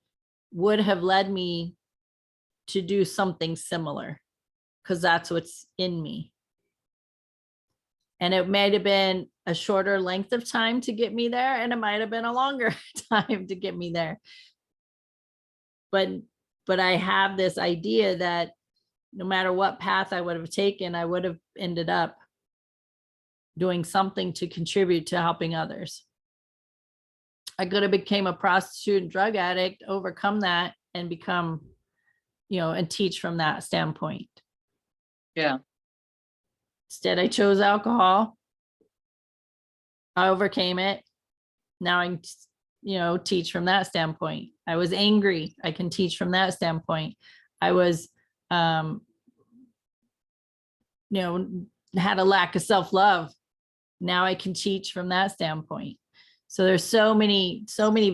would have led me to do something similar, because that's what's in me. And it might have been a shorter length of time to get me there, and it might have been a longer time to get me there. But I have this idea that no matter what path I would have taken, I would have ended up doing something to contribute to helping others. I could have became a prostitute and drug addict, overcome that, and become, and teach from that standpoint. Yeah. Instead, I chose alcohol. I overcame it. Now I, teach from that standpoint. I was angry. I can teach from that standpoint. I was, had a lack of self-love. Now I can teach from that standpoint. So there's so many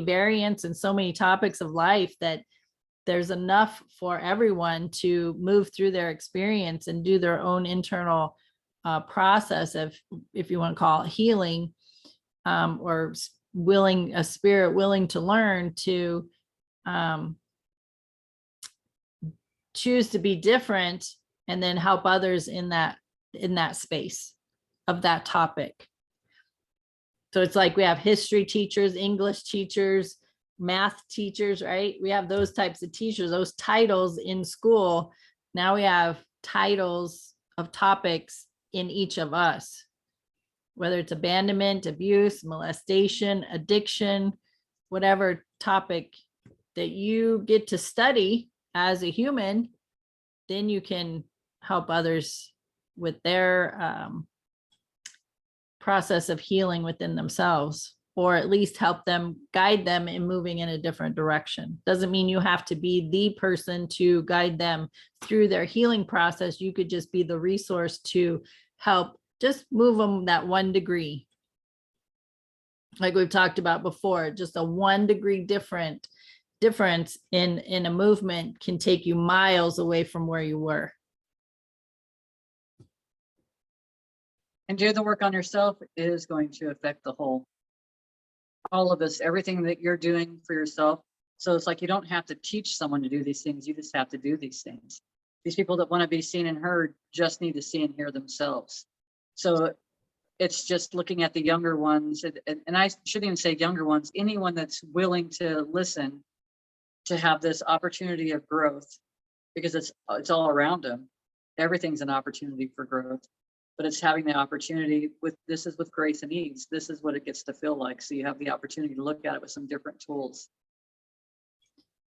variants and so many topics of life that there's enough for everyone to move through their experience and do their own internal process of, if you want to call it healing, or a spirit willing to learn to choose to be different, and then help others in that space of that topic. So it's like we have history teachers, English teachers, math teachers, right? We have those types of teachers, those titles in school. Now we have titles of topics in each of us, whether it's abandonment, abuse, molestation, addiction, whatever topic that you get to study as a human, then you can help others with their process of healing within themselves. or at least help them, guide them in moving in a different direction. Doesn't mean you have to be the person to guide them through their healing process. You could just be the resource to help just move them that 1 degree. Like we've talked about before, just a 1 degree difference in a movement can take you miles away from where you were. And do the work on yourself is going to affect the whole. All of this, everything that you're doing for yourself. So it's like you don't have to teach someone to do these things. You just have to do these things. These people that want to be seen and heard just need to see and hear themselves. So it's just looking at the younger ones, and I shouldn't even say younger ones, anyone that's willing to listen, to have this opportunity of growth, because it's all around them. Everything's an opportunity for growth. But it's having the opportunity with, this is with grace and ease. This is what it gets to feel like. So you have the opportunity to look at it with some different tools.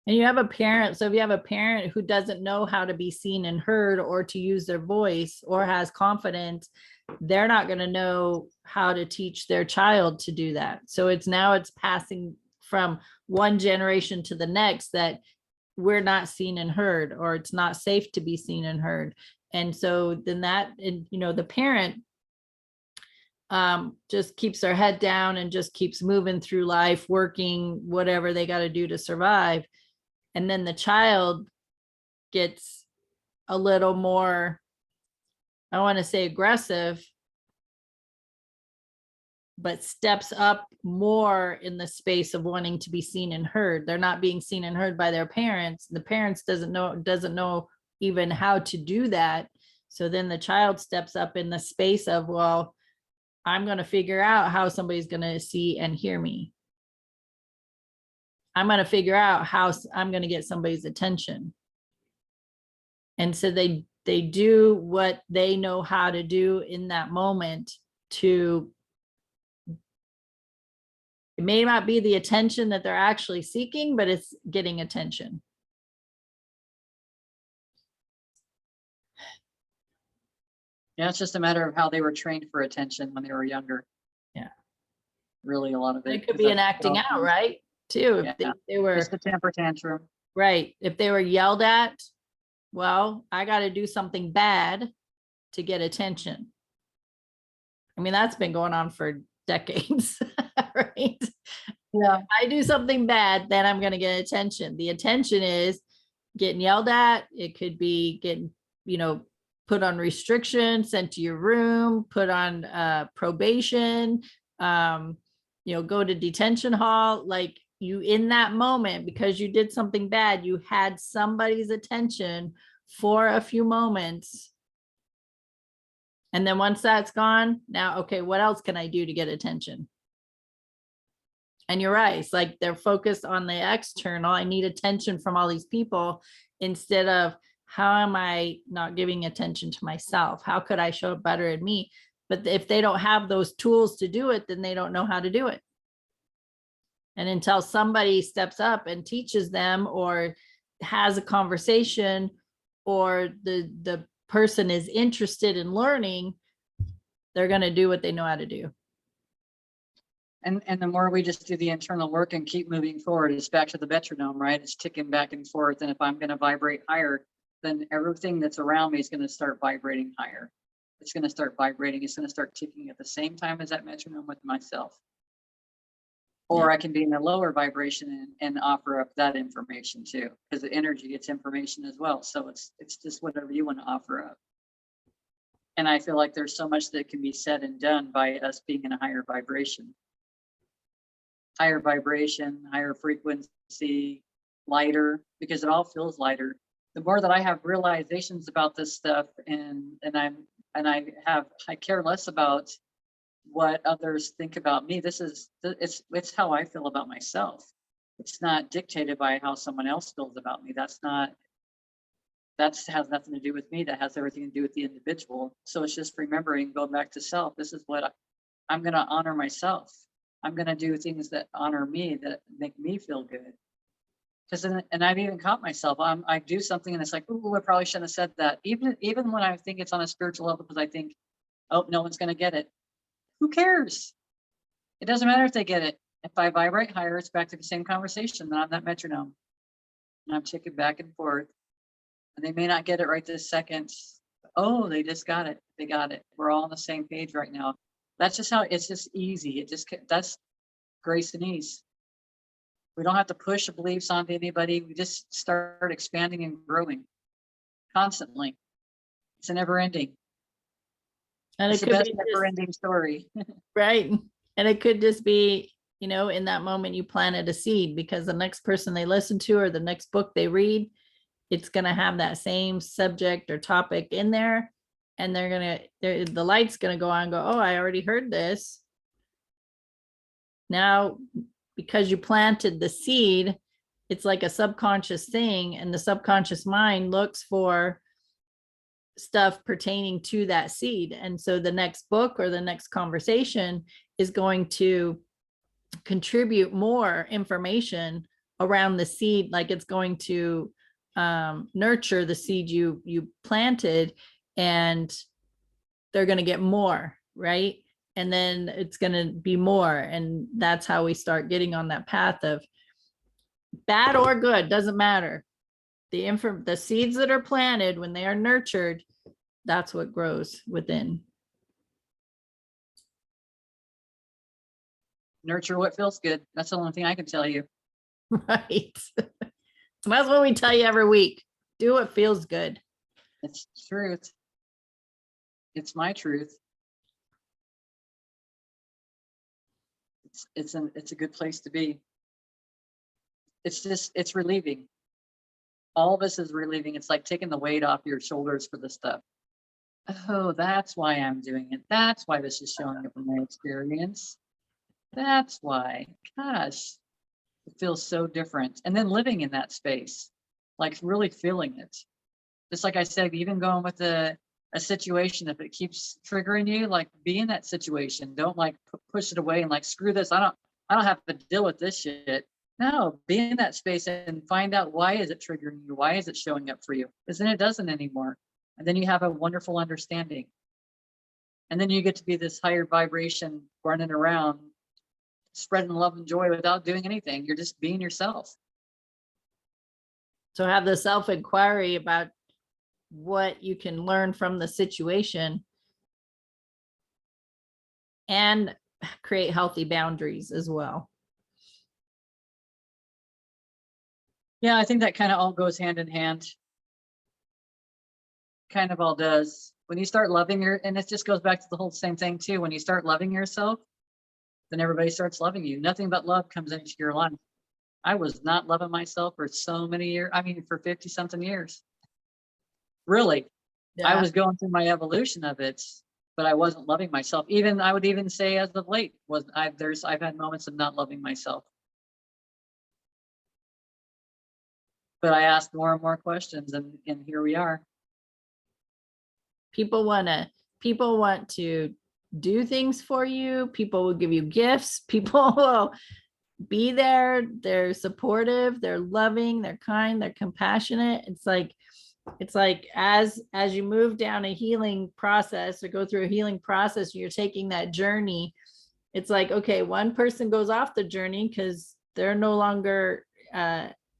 And you have a parent. So if you have a parent who doesn't know how to be seen and heard or to use their voice or has confidence, they're not going to know how to teach their child to do that. So it's passing from one generation to the next that we're not seen and heard, or it's not safe to be seen and heard. And so then the parent just keeps their head down and just keeps moving through life, working, whatever they got to do to survive. And then the child gets a little more, I want to say aggressive, but steps up more in the space of wanting to be seen and heard. They're not being seen and heard by their parents. The parents doesn't know even how to do that. So then the child steps up in the space of, well, I'm going to figure out how somebody's going to see and hear me. I'm going to figure out how I'm going to get somebody's attention. And so they do what they know how to do in that moment. To it may not be the attention that they're actually seeking, but it's getting attention. Yeah, it's just a matter of how they were trained for attention when they were younger. Yeah. Really, a lot of it. It could be an acting out, right? Too. If Yeah. they were Just a temper tantrum. right. If they were yelled at, well, I got to do something bad to get attention. I mean, that's been going on for decades, right? Yeah. I do something bad, then I'm going to get attention. The attention is getting yelled at. It could be getting, put on restriction, sent to your room, put on probation, go to detention hall. Like, you, in that moment, because you did something bad, you had somebody's attention for a few moments. And then once that's gone, now, okay, what else can I do to get attention? And you're right. It's like they're focused on the external. I need attention from all these people instead of, how am I not giving attention to myself? How could I show up better in me? But if they don't have those tools to do it, then they don't know how to do it. And until somebody steps up and teaches them, or has a conversation, or the person is interested in learning, they're going to do what they know how to do. And the more we just do the internal work and keep moving forward, it's back to the metronome, right? It's ticking back and forth. And if I'm going to vibrate higher, then everything that's around me is going to start vibrating higher. It's going to start vibrating. It's going to start ticking at the same time as that metronome with myself. Or I can be in a lower vibration and offer up that information too, because the energy, it's information as well. So it's just whatever you want to offer up. And I feel like there's so much that can be said and done by us being in a higher vibration. Higher vibration, higher frequency, lighter, because it all feels lighter. The more that I have realizations about this stuff, and I care less about what others think about me. It's how I feel about myself. It's not dictated by how someone else feels about me. That has nothing to do with me. That has everything to do with the individual. So it's just remembering, go back to self. This is what I'm going to honor myself. I'm going to do things that honor me, that make me feel good. And I've even caught myself. I do something and it's like, oh, I probably shouldn't have said that. Even when I think it's on a spiritual level, because I think, oh, no one's going to get it. Who cares? It doesn't matter if they get it. If I vibrate higher, it's back to the same conversation. Then I'm that metronome. And I'm ticking back and forth. And they may not get it right this second. Oh, they just got it. They got it. We're all on the same page right now. That's just how it's just easy. That's grace and ease. We don't have to push beliefs onto anybody. We just start expanding and growing constantly. It's a never ending. And It's it the could best be never just, ending story. right. And it could just be, you know, in that moment you planted a seed, because the next person they listen to or the next book they read, it's going to have that same subject or topic in there. And the light's going to go on and go, oh, I already heard this. Now, because you planted the seed, it's like a subconscious thing, and the subconscious mind looks for stuff pertaining to that seed. And so the next book or the next conversation is going to contribute more information around the seed, like it's going to nurture the seed you planted, and they're going to get more, right? And then it's going to be more, and that's how we start getting on that path of bad or good, doesn't matter. The seeds that are planted, when they are nurtured, that's what grows within. Nurture what feels good. That's the only thing I can tell you. Right. That's what we tell you every week. Do what feels good. It's truth. It's my truth. It's a good place to be. It's relieving. All of us is relieving. It's like taking the weight off your shoulders for this stuff. Oh, that's why I'm doing it. That's why this is showing up in my experience. That's why. Gosh, it feels so different. And then living in that space, like really feeling it. Just like I said, even going with a situation, if it keeps triggering you, like be in that situation. Don't like push it away and like, screw this. I don't have to deal with this shit. No, be in that space and find out, why is it triggering you? Why is it showing up for you? Because then it doesn't anymore. And then you have a wonderful understanding. And then you get to be this higher vibration running around, spreading love and joy without doing anything. You're just being yourself. So have the self-inquiry about what you can learn from the situation and create healthy boundaries as well. Yeah, I think that kind of all goes hand in hand. Kind of all does. When you start loving and it just goes back to the whole same thing too. When you start loving yourself, then everybody starts loving you. Nothing but love comes into your life. I was not loving myself for so many years. I mean, for 50 something years. Really. Yeah. I was going through my evolution of it, but I wasn't loving myself. Even I would even say as of late I've had moments of not loving myself. But I asked more and more questions, and here we are. People want to do things for you. People will give you gifts. People will be there. They're supportive, they're loving, they're kind, they're compassionate. It's like as you move down a healing process or go through a healing process, you're taking that journey. It's like, okay, one person goes off the journey because they're no longer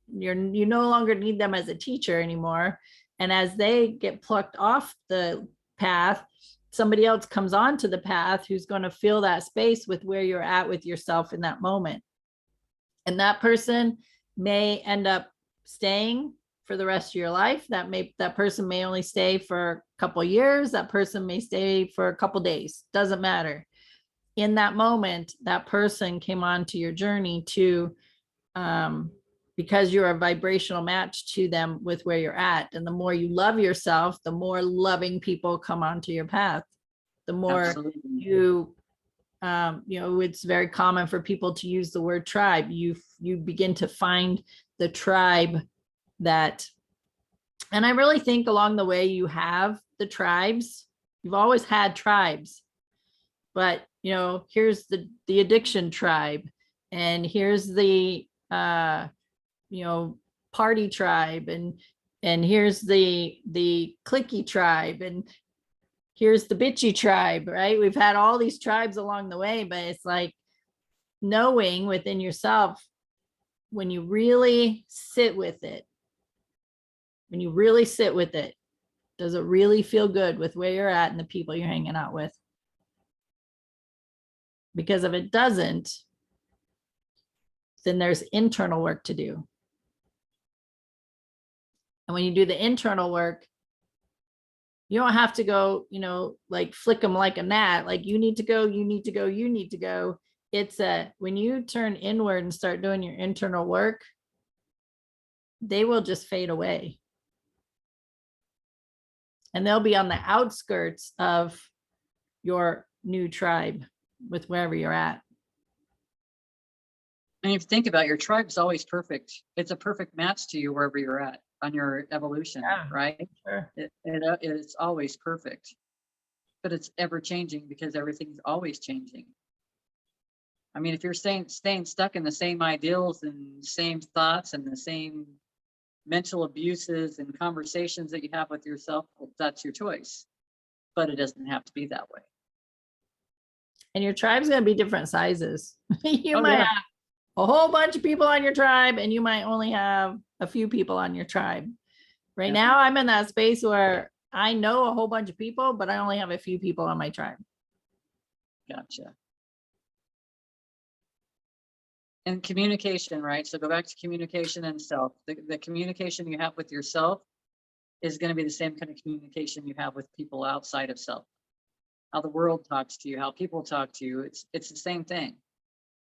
you no longer need them as a teacher anymore. And as they get plucked off the path, somebody else comes onto the path who's going to fill that space with where you're at with yourself in that moment. And that person may end up staying for the rest of your life. That person may only stay for a couple of years. That person may stay for a couple of days. Doesn't matter. In that moment, that person came onto your journey to because you're a vibrational match to them with where you're at. And the more you love yourself, the more loving people come onto your path. The more Absolutely. it's very common for people to use the word tribe. You begin to find the tribe that, and I really think along the way you have the tribes. You've always had tribes, but here's the addiction tribe, and here's the party tribe, and here's the clicky tribe, and here's the bitchy tribe, right? We've had all these tribes along the way, but it's like knowing within yourself, when you really sit with it, does it really feel good with where you're at and the people you're hanging out with? Because if it doesn't, then there's internal work to do. And when you do the internal work, you don't have to go, like flick them like a gnat, like you need to go, you need to go, you need to go. It's when you turn inward and start doing your internal work, they will just fade away. And they'll be on the outskirts of your new tribe with wherever you're at. And if you think about it, your tribe's always perfect. It's a perfect match to you wherever you're at on your evolution, right? Sure. It's always perfect, but it's ever changing because everything's always changing. I mean, if you're staying stuck in the same ideals and same thoughts and the same mental abuses and conversations that you have with yourself, well, that's your choice, but it doesn't have to be that way. And your tribe's going to be different sizes. You might yeah. have a whole bunch of people on your tribe, and you might only have a few people on your tribe. Right now, I'm in that space where I know a whole bunch of people, but I only have a few people on my tribe. Gotcha. And communication, right? So go back to communication and self. The communication you have with yourself is going to be the same kind of communication you have with people outside of self. How the world talks to you, how people talk to you, it's the same thing.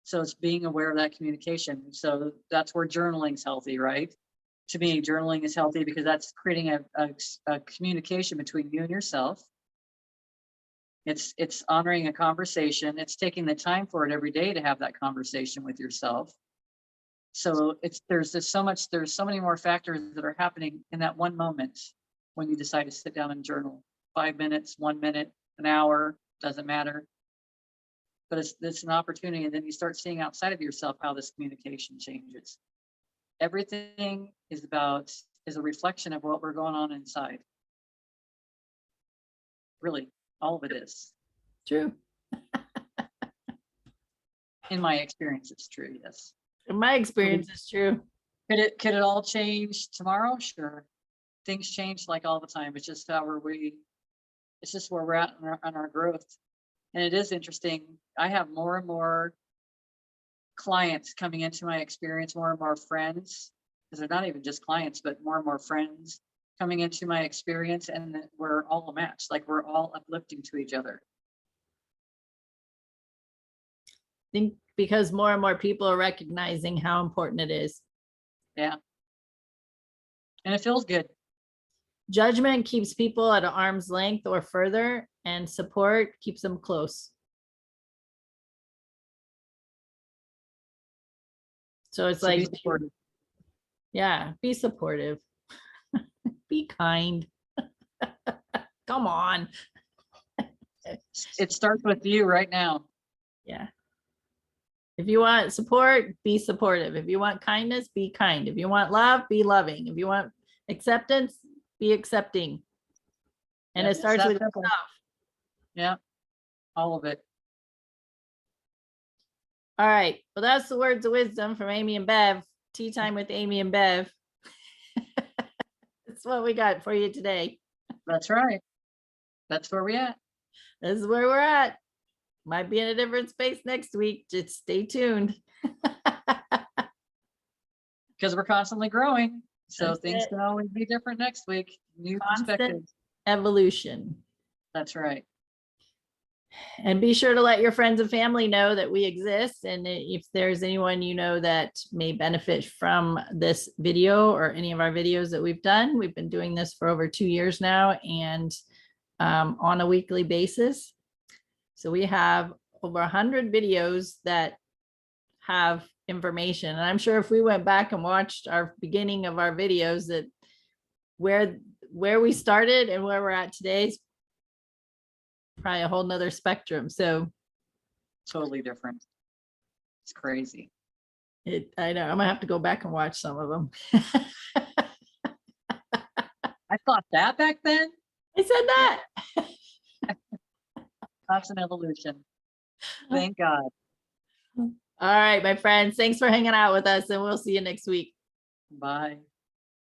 So it's being aware of that communication. So that's where journaling's healthy, right? To me, journaling is healthy because that's creating a communication between you and yourself. It's honoring a conversation. It's taking the time for it every day to have that conversation with yourself. So there's so many more factors that are happening in that one moment when you decide to sit down and journal. 5 minutes, 1 minute, an hour, doesn't matter. But it's an opportunity, and then you start seeing outside of yourself how this communication changes. Everything is a reflection of what we're going on inside. Really, all of it is. True. In my experience, it's true, yes. In my experience, it's true. Could it all change tomorrow? Sure. Things change like all the time. It's just it's just where we're at on our growth. And it is interesting. I have more and more clients coming into my experience, more and more friends, because they're not even just clients, but more and more friends coming into my experience, and that we're all a match. Like we're all uplifting to each other. I think because more and more people are recognizing how important it is. Yeah. And it feels good. Judgment keeps people at an arm's length or further, and support keeps them close. So it's like, yeah, be supportive. Be kind. Come on. It starts with you right now. Yeah. If you want support, be supportive. If you want kindness, be kind. If you want love, be loving. If you want acceptance, be accepting. And Yeah, it starts with simple. yourself. Yeah, all of it. All right. Well, that's the words of wisdom from Amie and Bev. Tea time with Amie and Bev. That's what we got for you today. That's right. That's where we're at. This is where we're at. Might be in a different space next week. Just stay tuned. Because we're constantly growing. So That's things it. can always be different next week. New Constant perspectives. evolution. That's right. And be sure to let your friends and family know that we exist. And if there's anyone you know that may benefit from this video or any of our videos that we've done, we've been doing this for over 2 years now, and on a weekly basis. So we have over 100 videos that have information. And I'm sure if we went back and watched our beginning of our videos, that where we started and where we're at today is probably a whole nother spectrum. So Totally different. It's crazy. I know I'm gonna have to go back and watch some of them. I thought that back then. I said that. Constant evolution. Thank God. All right, my friends, thanks for hanging out with us and we'll see you next week. Bye.